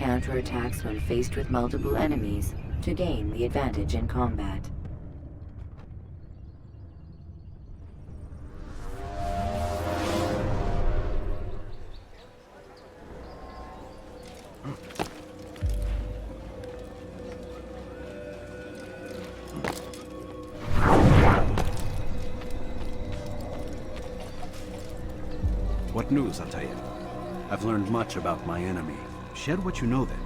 counterattacks when faced with multiple enemies to gain the advantage in combat. What news, Altair? I've learned much about my enemy. Share what you know then.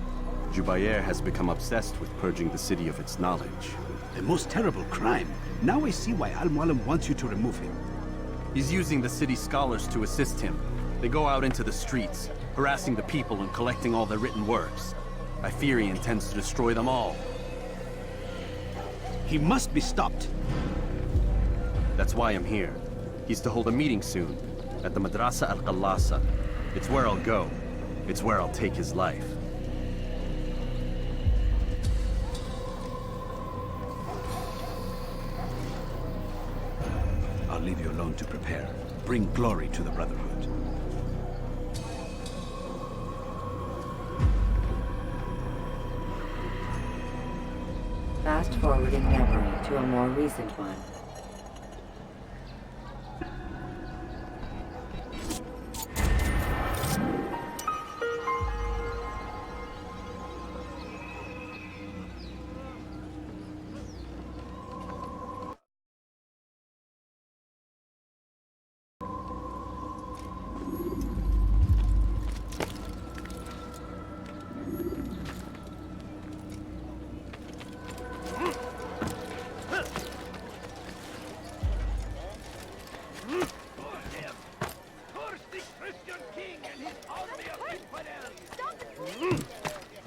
Jubair has become obsessed with purging the city of its knowledge. The most terrible crime. Now I see why Al-Mualim wants you to remove him. He's using the city scholars to assist him. They go out into the streets, harassing the people and collecting all their written works. I fear he intends to destroy them all. He must be stopped. That's why I'm here. He's to hold a meeting soon, at the Madrasa Al-Qallasa. It's where I'll go. It's where I'll take his life. I'll leave you alone to prepare. Bring glory to the Brotherhood. Fast-forwarding memory to a more recent one.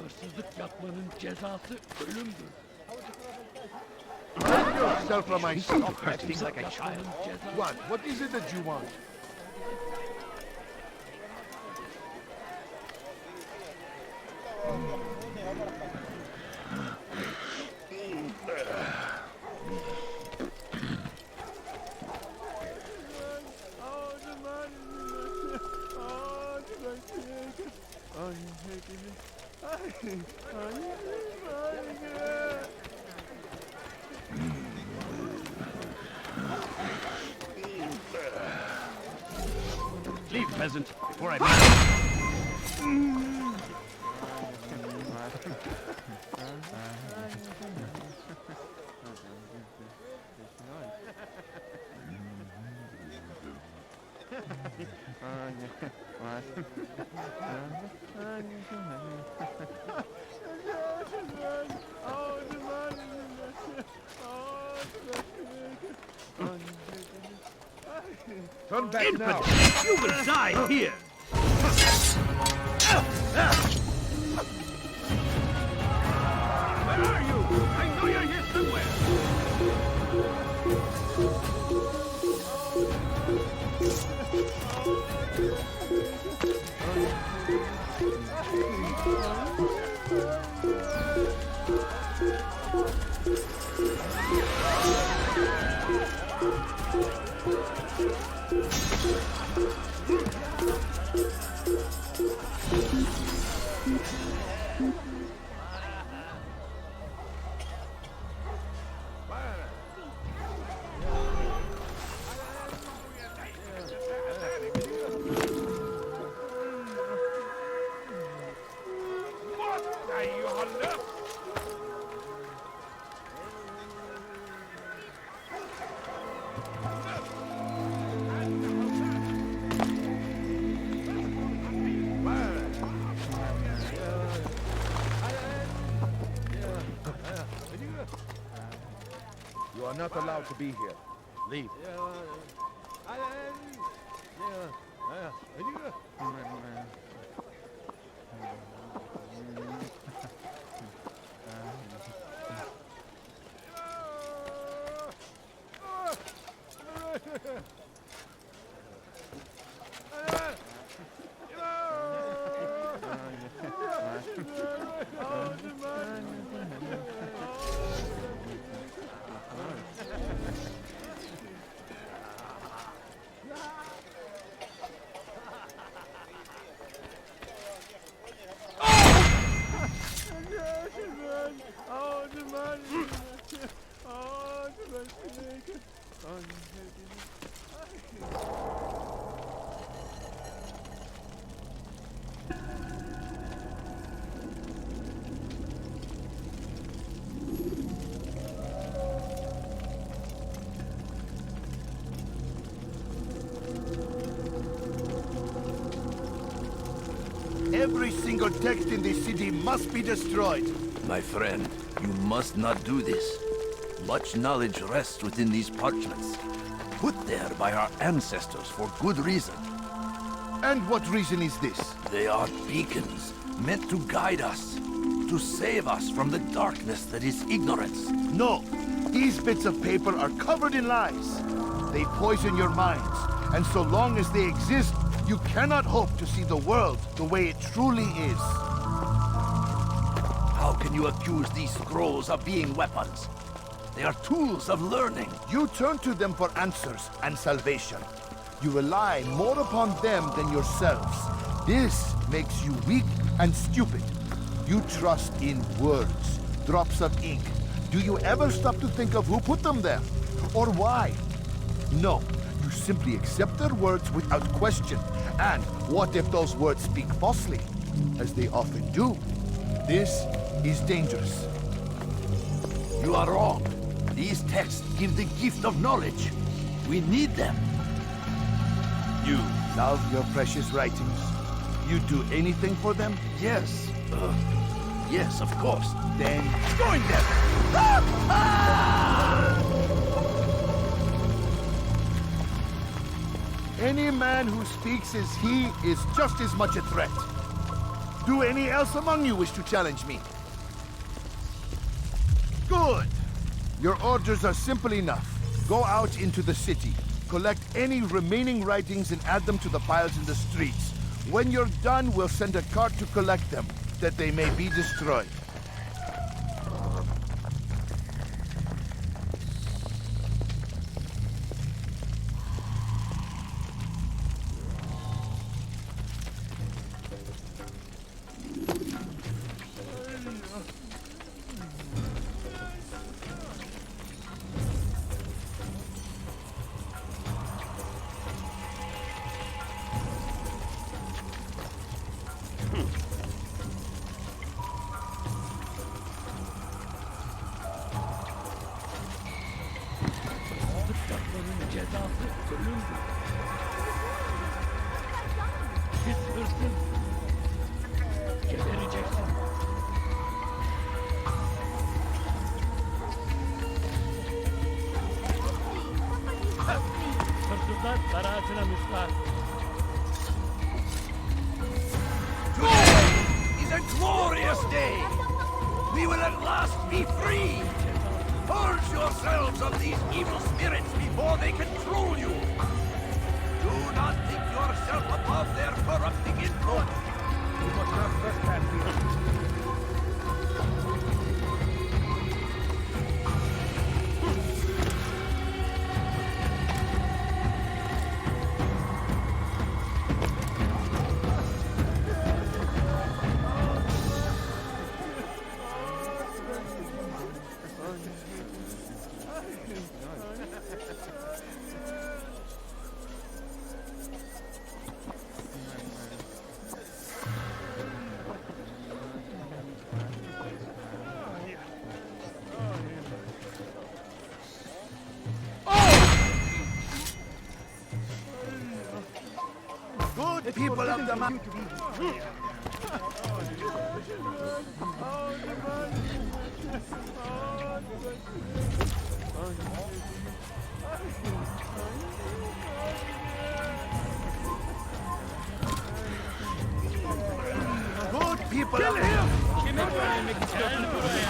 Hırsızlık yapmanın cezası ölümdür. Save yourself from my stop acting like a child. What is it that you want? Leave, peasant, before I... Turn back now. You will die here! Where are you? I know you're here somewhere! You are not allowed to be here. Leave. Every single text in this city must be destroyed. My friend, you must not do this. Much knowledge rests within these parchments, put there by our ancestors for good reason. And what reason is this? They are beacons, meant to guide us, to save us from the darkness that is ignorance. No, these bits of paper are covered in lies. They poison your minds, and so long as they exist, you cannot hope to see the world the way it truly is. How can you accuse these scrolls of being weapons? They are tools of learning. You turn to them for answers and salvation. You rely more upon them than yourselves. This makes you weak and stupid. You trust in words, drops of ink. Do you ever stop to think of who put them there? Or why? No, you simply accept their words without question. And what if those words speak falsely? As they often do. This is dangerous. You are wrong. These texts give the gift of knowledge. We need them. You love your precious writings. You do anything for them? Yes. Yes, of course. Then join them! Any man who speaks as he is just as much a threat. Do any else among you wish to challenge me? Good! Your orders are simple enough. Go out into the city, collect any remaining writings and add them to the piles in the streets. When you're done, we'll send a cart to collect them, that they may be destroyed. Yapmanın cezası ölümdür. Pis hırsız. Gebereceksin. Hırsızlar dar ağacına müstahak. Today is a glorious day! We will at last be free! Purge yourselves of these evil spirits before they control you! Do not think yourself above their corrupting influence! You must not trespass here. Good people of the mountain. Good people of the Kime söylemek istiyorsun Ederim.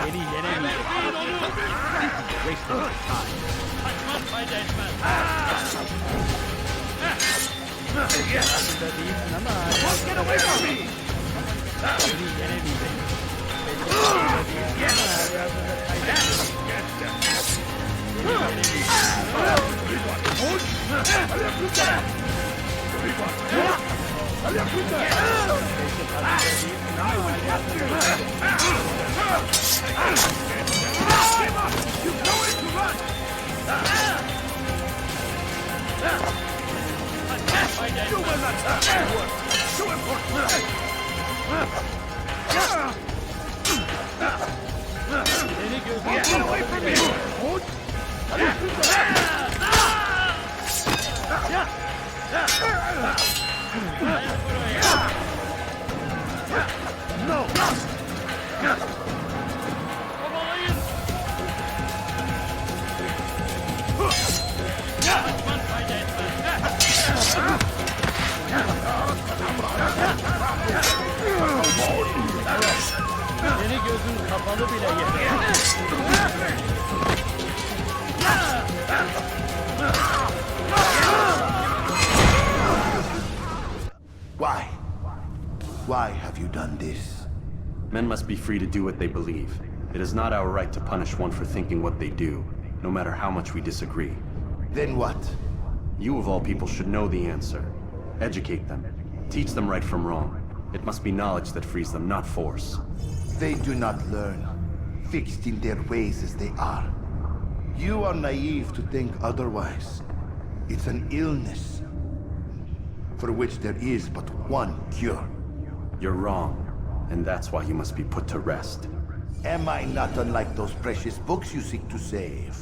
Beni yenemeyecek. Wasting time. Kaçman fayda etmez. Aslında değilsin ama Get away from me! beni yenemeyecek. Belki aslında değilsin ama hayatında kaybettin. You will not have my work! Too important! Seni gözüm Get away from me! No! kovalayın. Kaçman fayda etmez. Seni gözün kapalı bile yeter. Why? Why have you done this? Men must be free to do what they believe. It is not our right to punish one for thinking what they do, no matter how much we disagree. Then what? You of all people should know the answer. Educate them. Teach them right from wrong. It must be knowledge that frees them, not force. They do not learn, fixed in their ways as they are. You are naive to think otherwise. It's an illness for which there is but one cure. You're wrong, and that's why you must be put to rest. Am I not unlike those precious books you seek to save?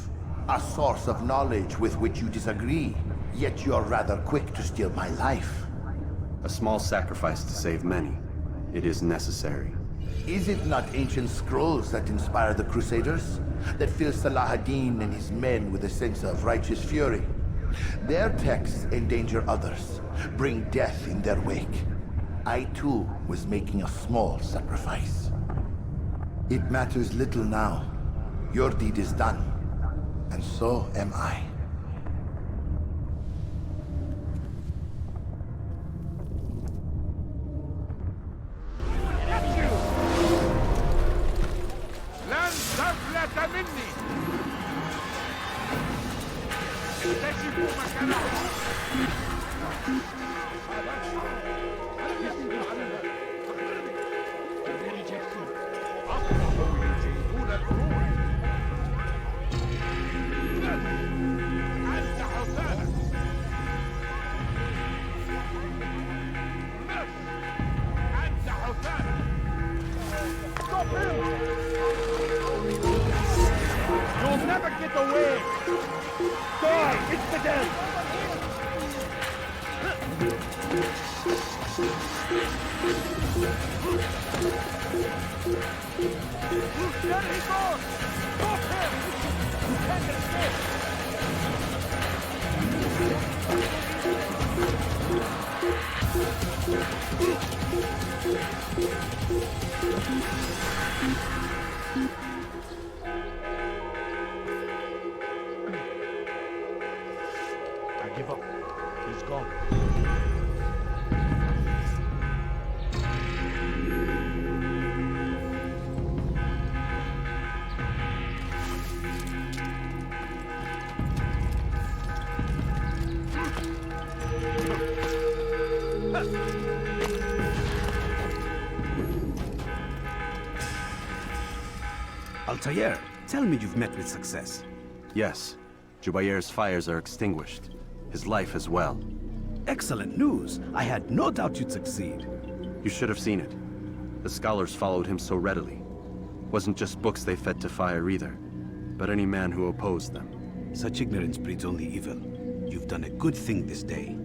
A source of knowledge with which you disagree, yet you are rather quick to steal my life. A small sacrifice to save many. It is necessary. Is it not ancient scrolls that inspire the Crusaders? That fill Salah ad-Din and his men with a sense of righteous fury? Their texts endanger others, bring death in their wake. I too was making a small sacrifice. It matters little now. Your deed is done, and so am I. لن تفلت مني! اكتشفوا مكانهم! Vereceksin. أصبحوا يجيبون القرون! أنت حسان! أنت حسان! Stop him! You'll never get away! Die! It's the dead! There he goes! Stop him! You can't escape! I give up. He's gone. Altair, tell me you've met with success. Yes, Jubair's fires are extinguished. His life as well. Excellent news. I had no doubt you'd succeed. You should have seen it. The scholars followed him so readily. Wasn't just books they fed to fire either, but any man who opposed them. Such ignorance breeds only evil. You've done a good thing this day.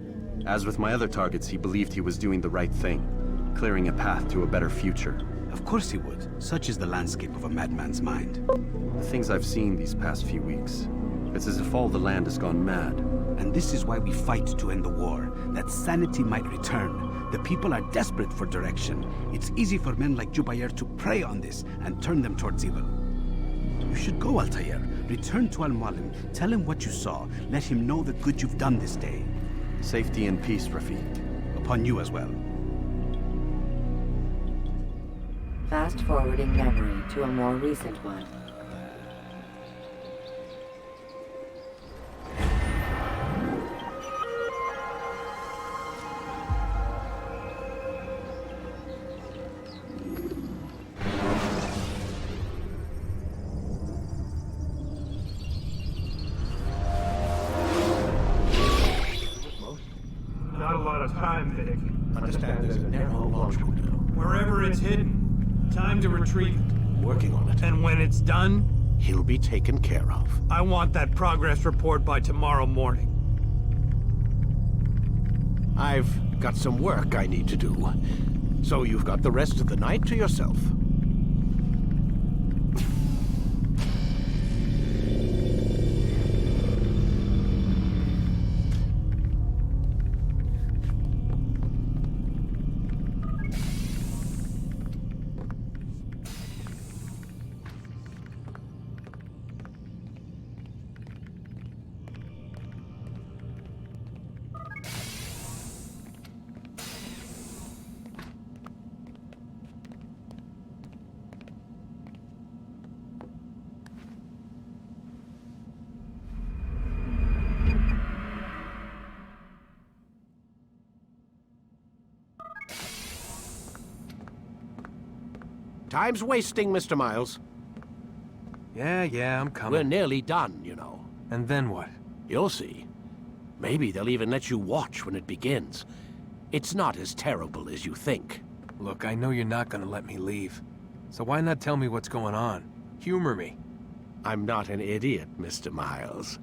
As with my other targets, he believed he was doing the right thing, clearing a path to a better future. Of course he would. Such is the landscape of a madman's mind. The things I've seen these past few weeks, it's as if all the land has gone mad. And this is why we fight to end the war, that sanity might return. The people are desperate for direction. It's easy for men like Jubair to prey on this and turn them towards evil. You should go, Altair. Return to Al-Mualim. Tell him what you saw. Let him know the good you've done this day. Safety and peace, Rafiq. Upon you as well. Fast-forwarding memory to a more recent one. Not a lot of time, Vic. Understand there's a narrow launch window. Wherever it's hidden, time to retrieve it. Working on it. And when it's done, He'll be taken care of. I want that progress report by tomorrow morning. I've got some work I need to do. So you've got the rest of the night to yourself. Time's wasting, Mr. Miles. Yeah, I'm We're coming. nearly done, you know. And then what? You'll see. Maybe they'll even let you watch when it begins. It's not as terrible as you think. Look, I know you're not gonna let me leave. So why not tell me what's going on? Humor me. I'm not an idiot, Mr. Miles.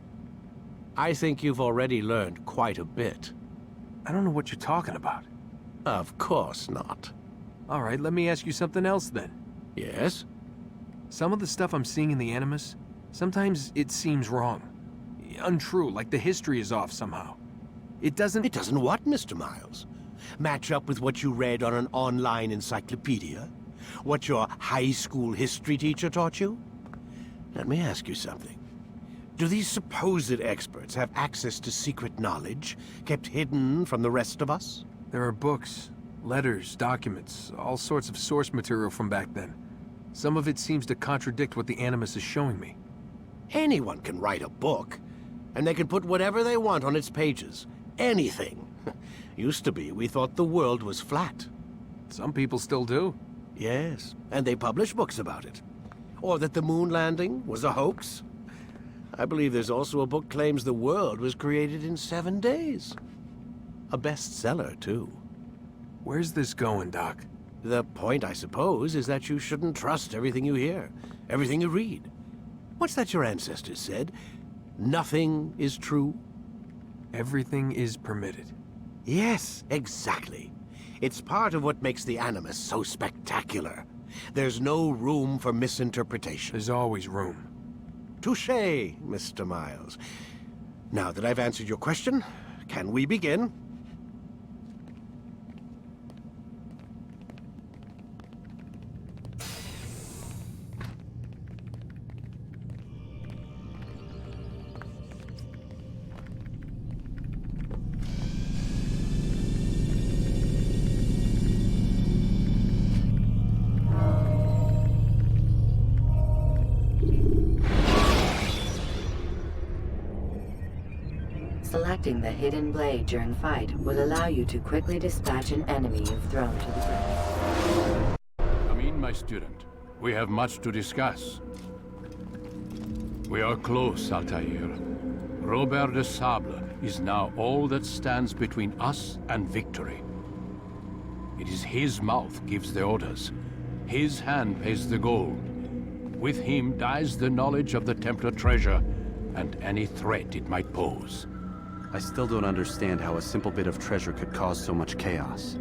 I think you've already learned quite a bit. I don't know what you're talking about. Of course not. All right, let me ask you something else then. Yes? Some of the stuff I'm seeing in the Animus, sometimes it seems wrong. Untrue, like the history is off somehow. It doesn't... It doesn't what, Mr. Miles? Match up with what you read on an online encyclopedia? What your high school history teacher taught you? Let me ask you something. Do these supposed experts have access to secret knowledge kept hidden from the rest of us? There are books, letters, documents, all sorts of source material from back then. Some of it seems to contradict what the Animus is showing me. Anyone can write a book, and they can put whatever they want on its pages. Anything. Used to be, we thought the world was flat. Some people still do. Yes, and they publish books about it. Or that the moon landing was a hoax. I believe there's also a book claims the world was created in 7 days. A bestseller, too. Where's this going, Doc? The point, I suppose, is that you shouldn't trust everything you hear, everything you read. What's that your ancestors said? Nothing is true? Everything is permitted. Yes, exactly. It's part of what makes the Animus so spectacular. There's no room for misinterpretation. There's always room. Touché, Mr. Miles. Now that I've answered your question, can we begin? Selecting the hidden blade during fight will allow you to quickly dispatch an enemy you've thrown to the ground. Come in, my student. We have much to discuss. We are close, Altair. Robert de Sable is now all that stands between us and victory. It is his mouth gives the orders. His hand pays the gold. With him dies the knowledge of the Templar treasure and any threat it might pose. I still don't understand how a simple bit of treasure could cause so much chaos.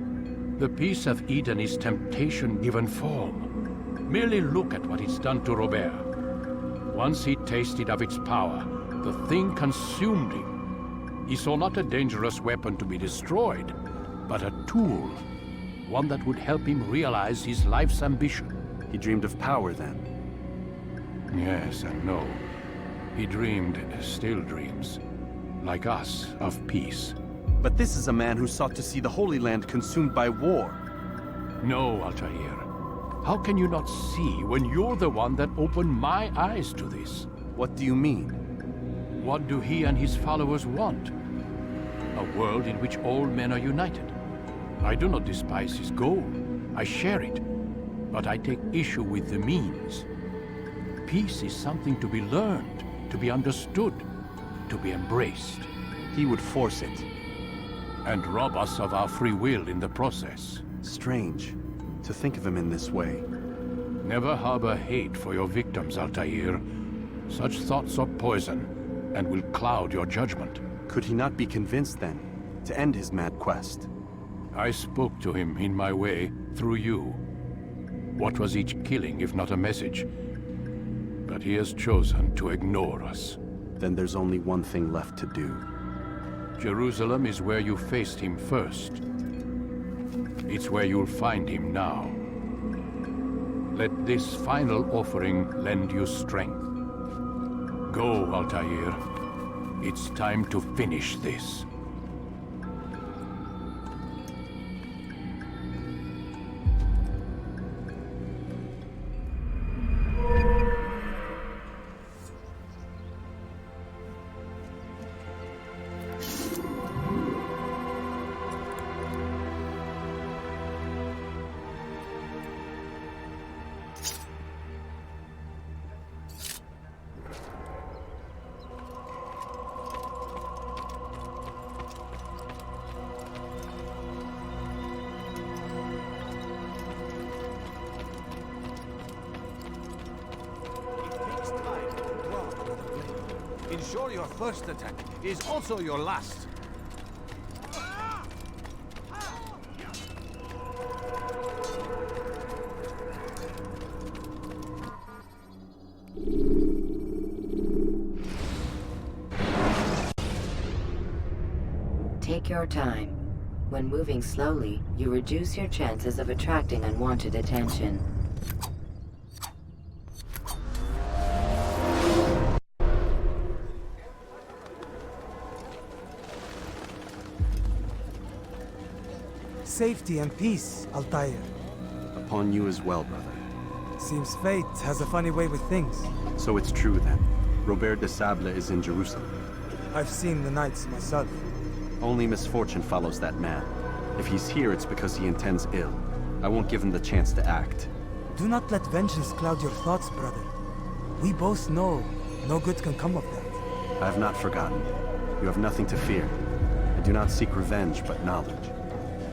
The peace of Eden is temptation given form. Merely look at what it's done to Robert. Once he tasted of its power, the thing consumed him. He saw not a dangerous weapon to be destroyed, but a tool. One that would help him realize his life's ambition. He dreamed of power then. Yes and no. He dreamed, still dreams, like us, of peace. But this is a man who sought to see the Holy Land consumed by war. No, Altair. How can you not see when you're the one that opened my eyes to this? What do you mean? What do he and his followers want? A world in which all men are united. I do not despise his goal. I share it. But I take issue with the means. Peace is something to be learned, to be understood, to be embraced. He would force it. And rob us of our free will in the process. Strange to think of him in this way. Never harbor hate for your victims, Altair. Such thoughts are poison, and will cloud your judgment. Could he not be convinced, then, to end his mad quest? I spoke to him in my way, through you. What was each killing, if not a message? But he has chosen to ignore us. Then there's only one thing left to do. Jerusalem is where you faced him first. It's where you'll find him now. Let this final offering lend you strength. Go, Altair. It's time to finish this. Ensure your first attack is also your last. Take your time. When moving slowly, you reduce your chances of attracting unwanted attention. Safety and peace, Altair. Upon you as well, brother. Seems fate has a funny way with things. So it's true, then. Robert de Sable is in Jerusalem. I've seen the knights myself. Only misfortune follows that man. If he's here, it's because he intends ill. I won't give him the chance to act. Do not let vengeance cloud your thoughts, brother. We both know no good can come of that. I have not forgotten. You have nothing to fear. I do not seek revenge, but knowledge.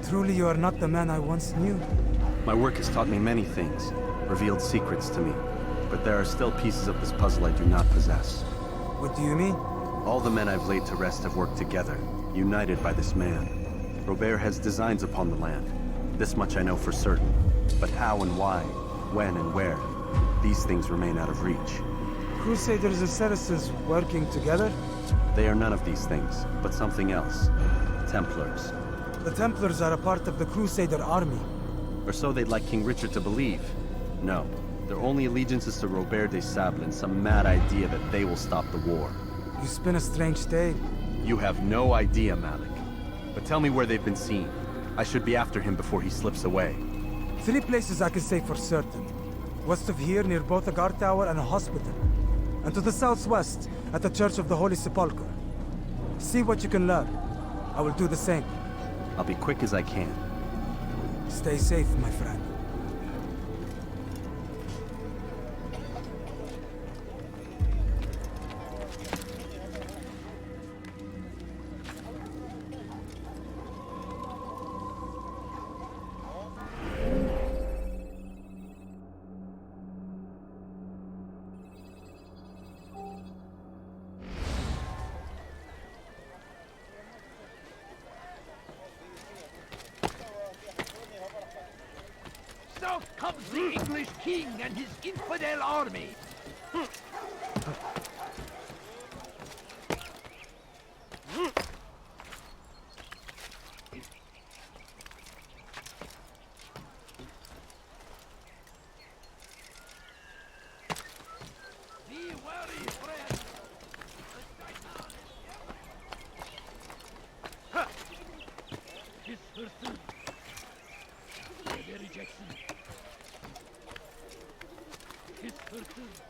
Truly you are not the man I once knew. My work has taught me many things, revealed secrets to me. But there are still pieces of this puzzle I do not possess. What do you mean? All the men I've laid to rest have worked together, united by this man. Robert has designs upon the land. This much I know for certain. But how and why, when and where, these things remain out of reach. Crusaders and Saracens working together? They are none of these things, but something else. Templars. The Templars are a part of the Crusader army. Or so they'd like King Richard to believe. No, their only allegiance is to Robert de Sable and some mad idea that they will stop the war. You spin a strange tale. You have no idea, Malik. But tell me where they've been seen. I should be after him before he slips away. 3 places I can say for certain. West of here, near both a guard tower and a hospital. And to the southwest, at the Church of the Holy Sepulchre. See what you can learn. I will do the same. I'll be quick as I can. Stay safe, my friend. South comes the English king and his infidel army. hırsız!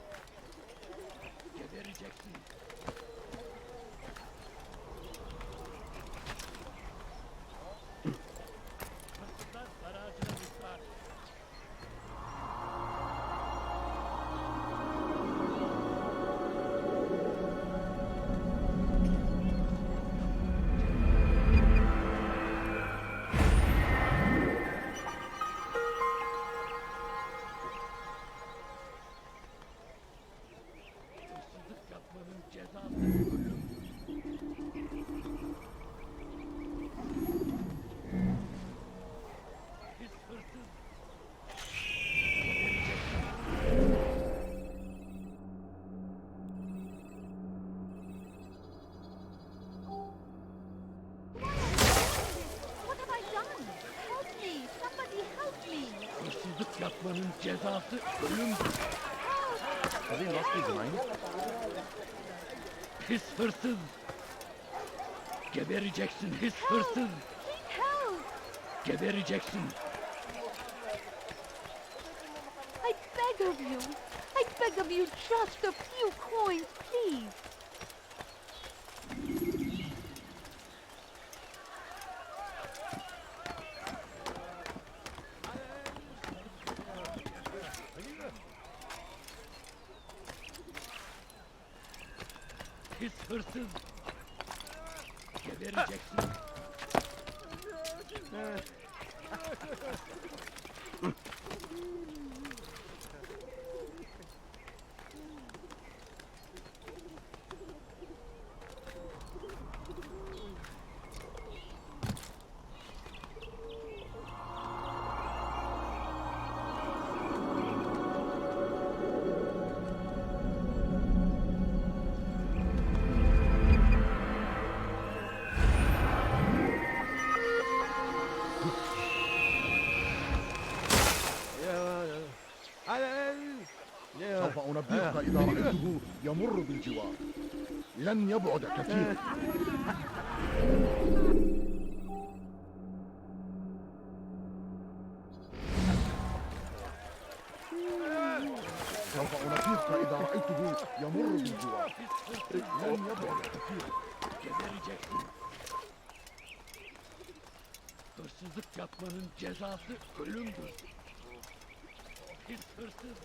Gebereceksin! Hırsızlar barajına düştüler! Hırsızlık yapmanın cezası ölüm. Pis hırsız! What have I done? Help me! Somebody help me! Hırsızlık yapmanın cezası ölümdür. Pis hırsız! Gebereceksin pis hırsız! Help! Gebereceksin! I beg of you! I beg of you just a few coins, please! Pis hırsız! Gebereceksin! سوف أنبهك إذا رأيته يمر بالجوار لن يبعد كثيرا سوف أنبهك إذا رأيته يمر بالجوار لن يبعد كثيرا Gebereceksin! Hırsızlık yapmanın cezası ölümdür. Pis hırsız!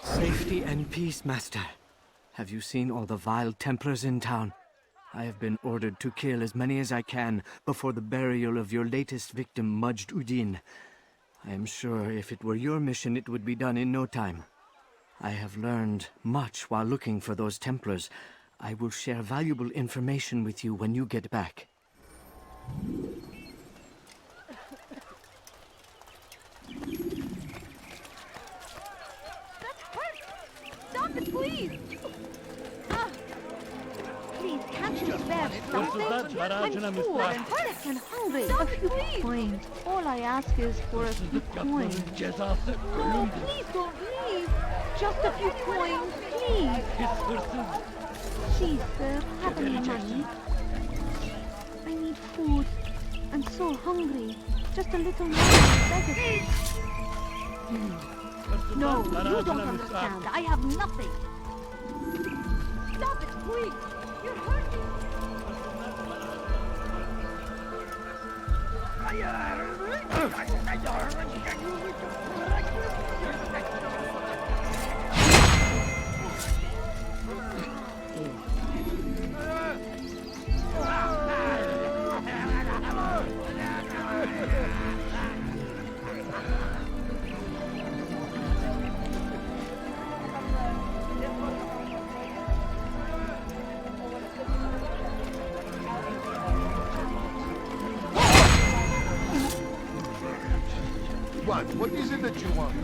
Safety and peace, Master. Have you seen all the vile Templars in town? I have been ordered to kill as many as I can before the burial of your latest victim, Majd Udin. I am sure if it were your mission, it would be done in no time. I have learned much while looking for those Templars. I will share valuable information with you when you get back. That hurts! Stop it, please! Ah. Please, can't you spare Hırsızlar something? barajına I'm poor müstahak! and hurt and hungry. A few coins. All I ask is for a few Hırsızlık coins. yapmanın cezası No, ölümdür. please don't leave. Just a few coins, please. Pis hırsız! Please, sir, have any money? I need food. I'm so hungry. Just a little more. Beg of you. No, Hırsızlar you don't barajına müstahak! understand. I have nothing. Stop it, please. You're hurting. What is it that you want?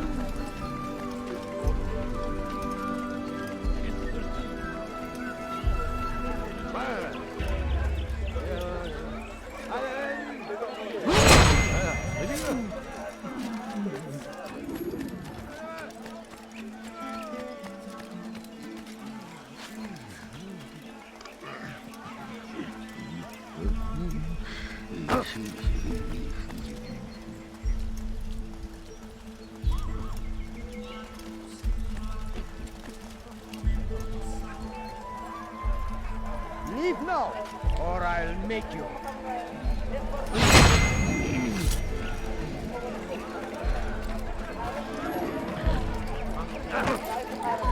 Leave now, or I'll make you.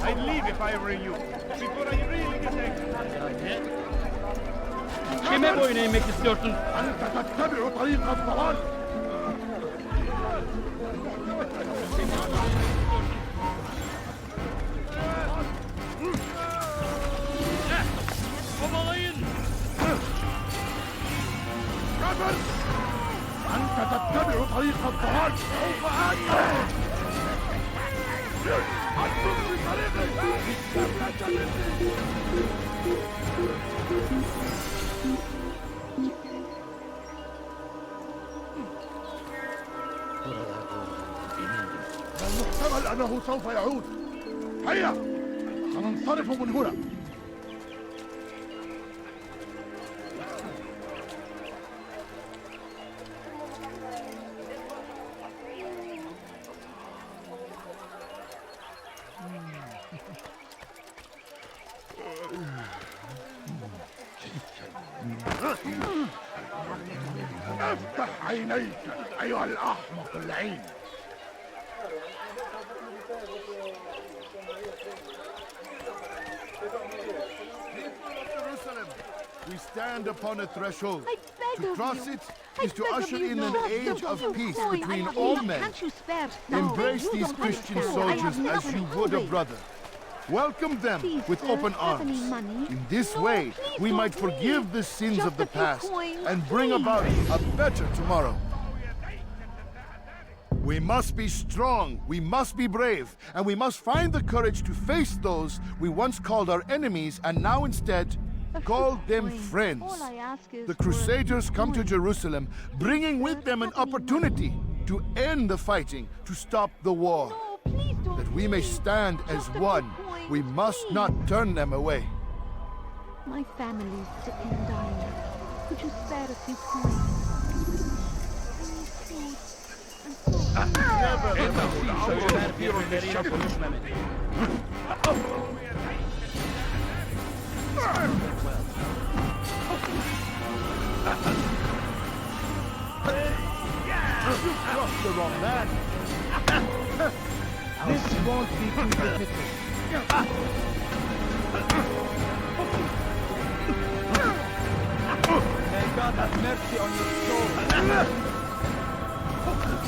I'd leave if I were you, before I really get angry. Kime boyun eğmek istiyorsun? أنت تتبع طريق الضلال. Kovalayın! كفر! أنت تتبع طريق الضلال. سوف أقتلك. أترك بطريقي. المحتمل أنه سوف يعود. هيا سننصرف من هنا. افتح عينيك أيها الأحمق اللعين. Jerusalem, we stand upon a threshold. To cross it is to usher in an age of peace between all men. Embrace these Christian soldiers as you would a brother. Welcome them with open arms. In this way, we might forgive the sins of the past and bring about a better tomorrow. We must be strong, we must be brave, and we must find the courage to face those we once called our enemies and now instead call them friends. The Crusaders come to Jerusalem, bringing with them an opportunity to end the fighting, to stop the war. That we may stand as one, we must not turn them away. My family's sick and dying. Could you spare a few coins? You crossed the wrong man. This won't be too difficult. May God have mercy on your soul.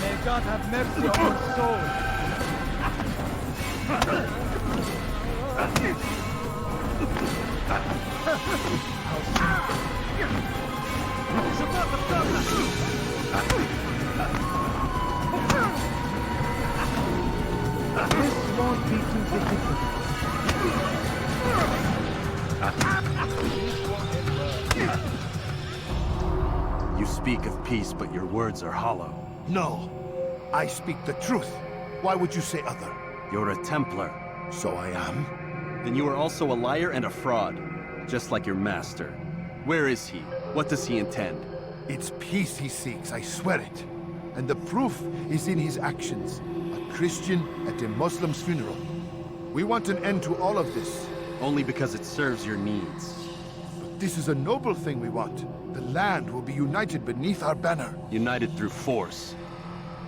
May God have mercy on your soul. This won't be too difficult. You speak of peace, but your words are hollow. No, I speak the truth. Why would you say other? You're a Templar. So I am. Then you are also a liar and a fraud, just like your master. Where is he? What does he intend? It's peace he seeks, I swear it. And the proof is in his actions. A Christian at a Muslim's funeral. We want an end to all of this. Only because it serves your needs. But this is a noble thing we want. The land will be united beneath our banner. United through force.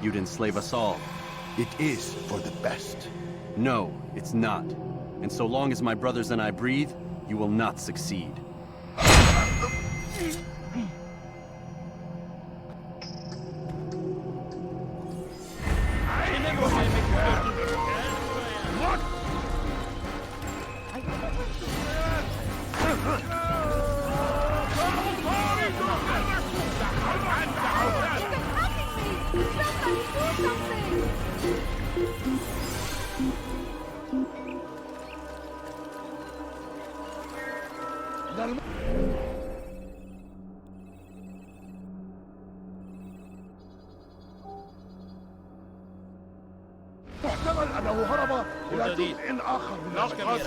You'd enslave us all. It is for the best. No, it's not. And so long as my brothers and I breathe, you will not succeed. محتمل أنه هرب إلى جزء آخر من الغاز.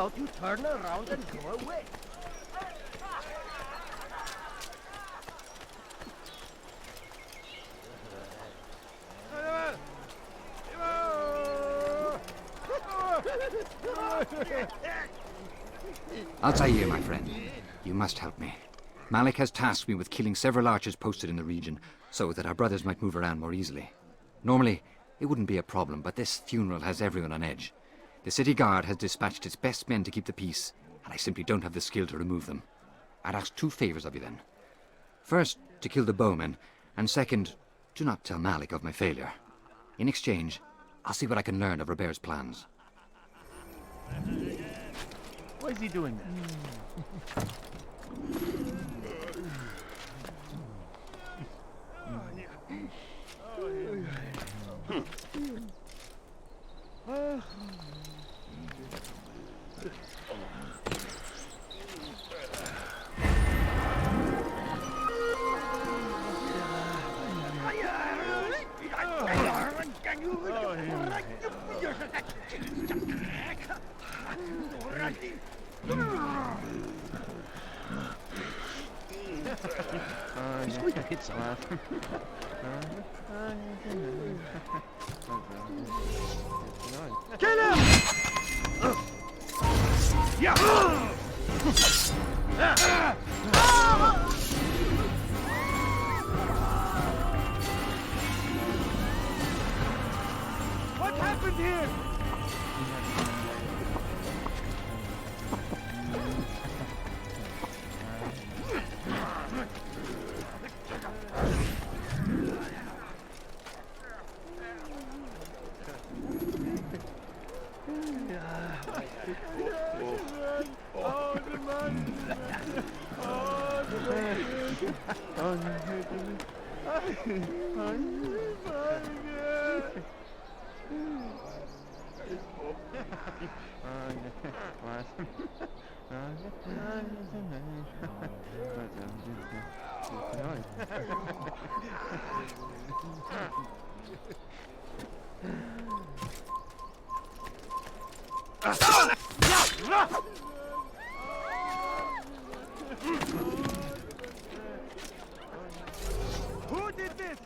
about you turn around and go away? Altair, my friend, you must help me. Malik has tasked me with killing several archers posted in the region, so that our brothers might move around more easily. Normally, it wouldn't be a problem, but this funeral has everyone on edge. The city guard has dispatched its best men to keep the peace, and I simply don't have the skill to remove them. I'd ask 2 favors of you then. First, to kill the bowmen, and second, do not tell Malik of my failure. In exchange, I'll see what I can learn of Robert's plans. Why is he doing that? He's going to hit someone. Get him! Yeah! What happened here? Who did this?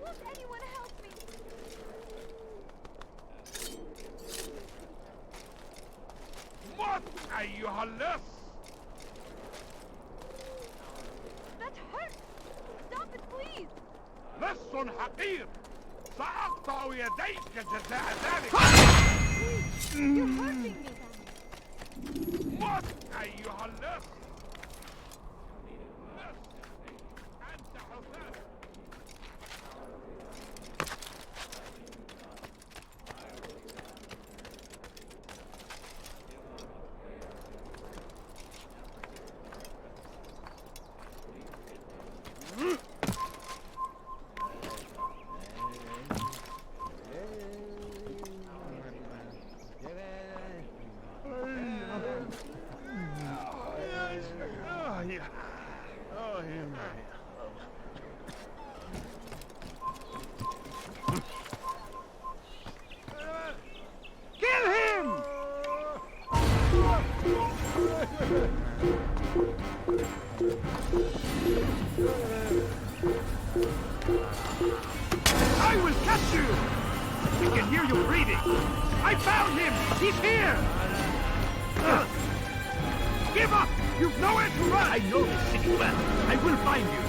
Won't anyone help me? أيها اللص! That hurts! Stop it, please! لص حقير! سأقطع يديك جزاء ذلك! Please! You're hurting me, then! مت أيها اللص! أنت حثالة! Kill him! I will catch you! I can hear you breathing! I found him! He's here! Give up! You've nowhere to run! I know this city well. I will find you!